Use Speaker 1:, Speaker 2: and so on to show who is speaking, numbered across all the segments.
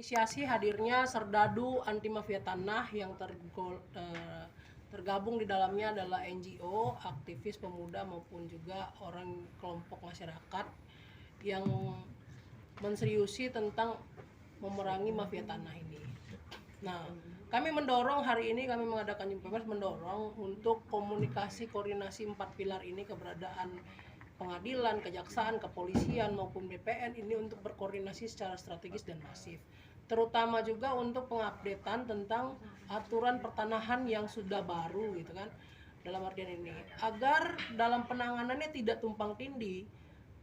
Speaker 1: Inisiasi hadirnya Serdadu Anti Mafia Tanah yang tergabung di dalamnya adalah NGO, aktivis pemuda maupun juga orang kelompok masyarakat yang menseriusi tentang memerangi mafia tanah ini. Nah, kami mendorong hari ini kami mengadakan jumpa pers mendorong untuk komunikasi koordinasi 4 pilar ini, keberadaan pengadilan, kejaksaan, kepolisian maupun BPN ini untuk berkoordinasi secara strategis dan masif. Terutama juga untuk pengupdatean tentang aturan pertanahan yang sudah baru gitu kan. Dalam artian ini agar dalam penanganannya tidak tumpang tindih.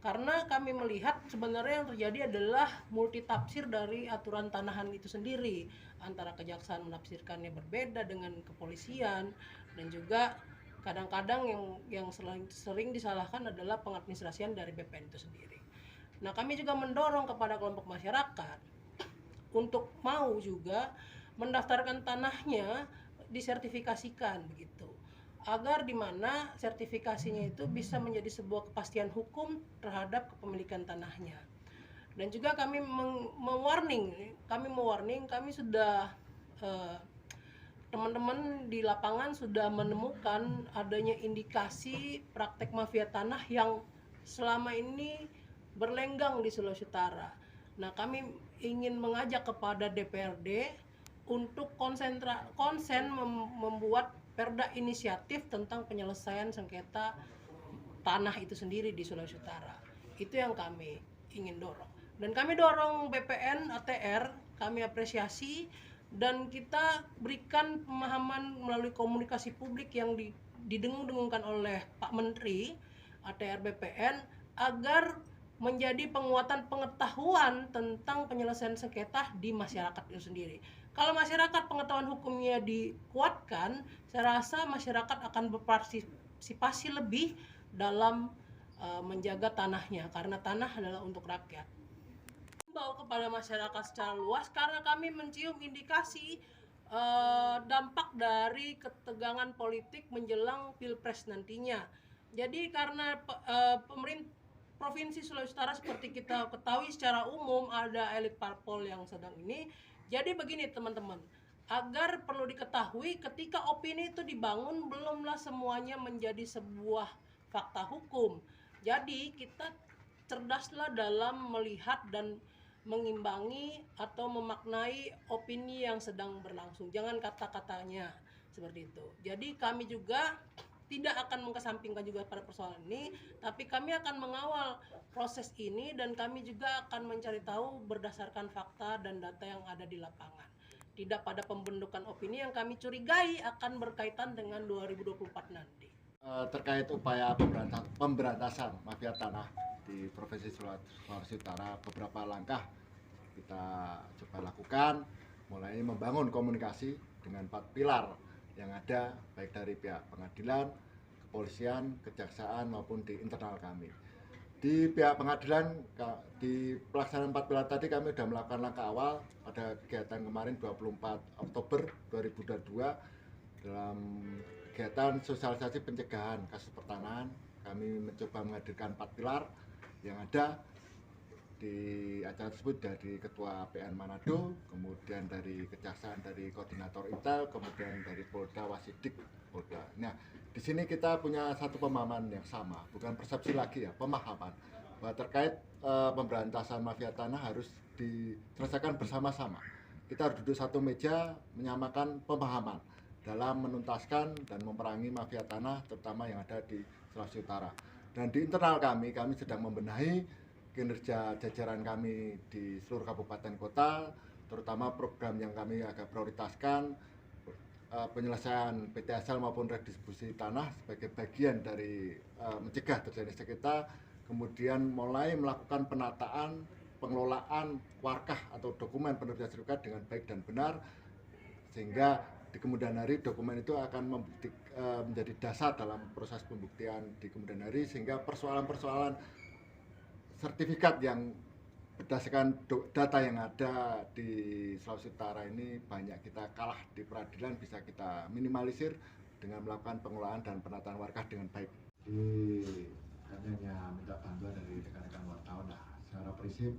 Speaker 1: Karena kami melihat sebenarnya yang terjadi adalah multitafsir dari aturan tanahan itu sendiri. Antara kejaksaan menafsirkannya berbeda dengan kepolisian, dan juga kadang-kadang yang sering disalahkan adalah pengadministrasian dari BPN itu sendiri. Nah, kami juga mendorong kepada kelompok masyarakat untuk mau juga mendaftarkan tanahnya disertifikasikan begitu, agar di mana sertifikasinya itu bisa menjadi sebuah kepastian hukum terhadap kepemilikan tanahnya. Dan juga kami mewarning, kami sudah teman-teman di lapangan sudah menemukan adanya indikasi praktek mafia tanah yang selama ini berlenggang di Sulawesi Utara. Nah, kami ingin mengajak kepada DPRD untuk membuat perda inisiatif tentang penyelesaian sengketa tanah itu sendiri di Sulawesi Utara. Itu yang kami ingin dorong. Dan kami dorong BPN, ATR, kami apresiasi dan kita berikan pemahaman melalui komunikasi publik yang didengung-dengungkan oleh Pak Menteri ATR BPN agar menjadi penguatan pengetahuan tentang penyelesaian sengketa di masyarakat itu sendiri. Kalau masyarakat pengetahuan hukumnya dikuatkan, saya rasa masyarakat akan berpartisipasi lebih dalam menjaga tanahnya, karena tanah adalah untuk rakyat. Himbau kepada masyarakat secara luas karena kami mencium indikasi dampak dari ketegangan politik menjelang Pilpres nantinya. Jadi karena pemerintah Provinsi Sulawesi Utara seperti kita ketahui secara umum ada elit parpol yang sedang ini. Jadi begini teman-teman, agar perlu diketahui ketika opini itu dibangun belumlah semuanya menjadi sebuah fakta hukum. Jadi kita cerdaslah dalam melihat dan mengimbangi atau memaknai opini yang sedang berlangsung. Jangan kata-katanya seperti itu. Jadi kami juga tidak akan mengesampingkan juga pada persoalan ini, tapi kami akan mengawal proses ini dan kami juga akan mencari tahu berdasarkan fakta dan data yang ada di lapangan. Tidak pada pembentukan opini yang kami curigai akan berkaitan dengan 2024 nanti.
Speaker 2: Terkait upaya pemberantasan mafia tanah di Provinsi Sulawesi Utara, beberapa langkah kita coba lakukan, mulai membangun komunikasi dengan 4 pilar yang ada, baik dari pihak pengadilan, kepolisian, kejaksaan maupun di internal kami. Di pihak pengadilan, di pelaksanaan 4 pilar tadi kami sudah melakukan langkah awal pada kegiatan kemarin 24 Oktober 2022 dalam kegiatan sosialisasi pencegahan kasus pertanahan. Kami mencoba menghadirkan 4 pilar yang ada di acara tersebut dari Ketua PN Manado, kemudian dari Kejaksaan, dari Koordinator Intel, kemudian dari Polda, Wasidik, Polda. Nah, di sini kita punya satu pemahaman yang sama, bukan persepsi lagi ya, pemahaman bahwa terkait pemberantasan mafia tanah harus diselesaikan bersama-sama. Kita harus duduk satu meja, menyamakan pemahaman dalam menuntaskan dan memerangi mafia tanah, terutama yang ada di Sulawesi Utara. Dan di internal kami sedang membenahi kinerja jajaran kami di seluruh kabupaten kota, terutama program yang kami agak prioritaskan, penyelesaian PTSL maupun redistribusi tanah sebagai bagian dari mencegah terjadi sengketa, kemudian mulai melakukan penataan pengelolaan warkah atau dokumen penerbitan sertifikat dengan baik dan benar, sehingga di kemudian hari dokumen itu akan menjadi dasar dalam proses pembuktian di kemudian hari, sehingga persoalan-persoalan sertifikat yang berdasarkan data yang ada di Sulawesi Utara ini banyak kita kalah di peradilan, bisa kita minimalisir dengan melakukan pengelolaan dan penataan warkah dengan baik. Kami hanya minta bantuan dari rekan-rekan wartawan lah. Secara prinsip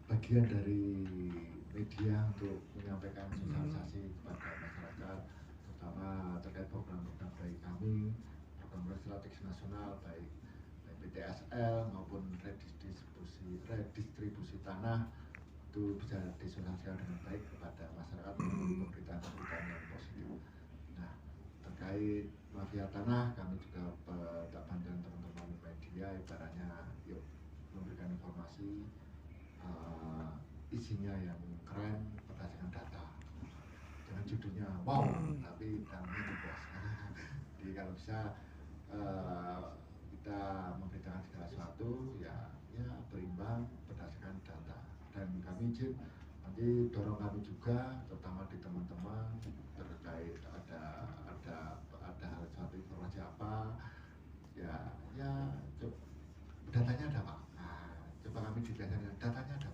Speaker 2: bagian dari media untuk menyampaikan sosialisasi kepada masyarakat, terutama terkait program-program baik kami, program strategis nasional baik PTSL maupun redistribusi tanah itu bisa disosialisasikan dengan baik kepada masyarakat melalui pemberitaan-pemberitaan yang positif. Nah, terkait mafia tanah kami juga tak panjang teman-teman media ibaratnya yuk memberikan informasi isinya yang keren berdasarkan data, dengan judulnya wow tapi dalamnya bebas. Jadi kalau bisa kita memberitakan segala sesuatu ya berimbang berdasarkan data, dan kami izin nanti dorong kami juga terutama di teman-teman terkait ada hal suatu informasi apa ya datanya ada Pak. Nah, coba kami dijelaskan datanya ada